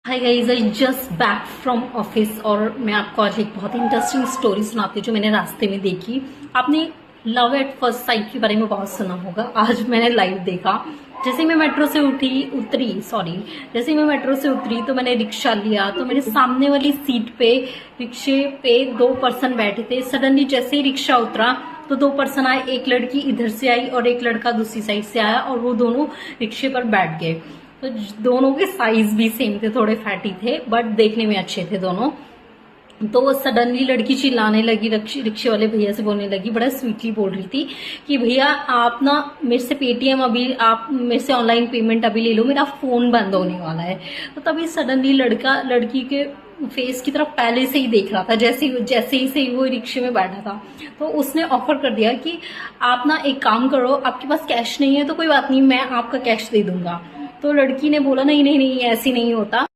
Hi guys, I just back from office और मैं आपको आज एक बहुत ही इंटरेस्टिंग स्टोरी सुनाती हूँ जो मैंने रास्ते में देखी। आपने लव एट फर्स्ट साइट के बारे में बहुत सुना होगा। आज मैंने लाइव देखा। जैसे ही मैं मेट्रो से उतरी तो मैंने रिक्शा लिया तो मेरे सामने वाली सीट पे रिक्शे पे 2 पर्सन बैठे थे। सडनली जैसे ही रिक्शा उतरा तो 2 पर्सन आए। एक लड़की इधर से आई और एक लड़का दूसरी साइड से आया और वो दोनों रिक्शे पर बैठ गए। तो दोनों के साइज भी सेम थे, थोड़े फैटी थे बट देखने में अच्छे थे दोनों। तो वो सडनली लड़की चिल्लाने लगी, रिक्शे वाले भैया से बोलने लगी, बड़ा स्वीटली बोल रही थी कि भैया आप ना मेरे से पेटीएम अभी, आप मेरे से ऑनलाइन पेमेंट अभी ले लो, मेरा फोन बंद होने वाला है। तो तभी सडनली लड़का लड़की के फेस की तरफ पहले से ही देख रहा था, जैसे ही से वो रिक्शे में बैठा था। तो उसने ऑफर कर दिया कि आप ना एक काम करो, आपके पास कैश नहीं है तो कोई बात नहीं, मैं आपका कैश दे दूंगा। तो लड़की ने बोला नहीं नहीं नहीं, ऐसे नहीं होता।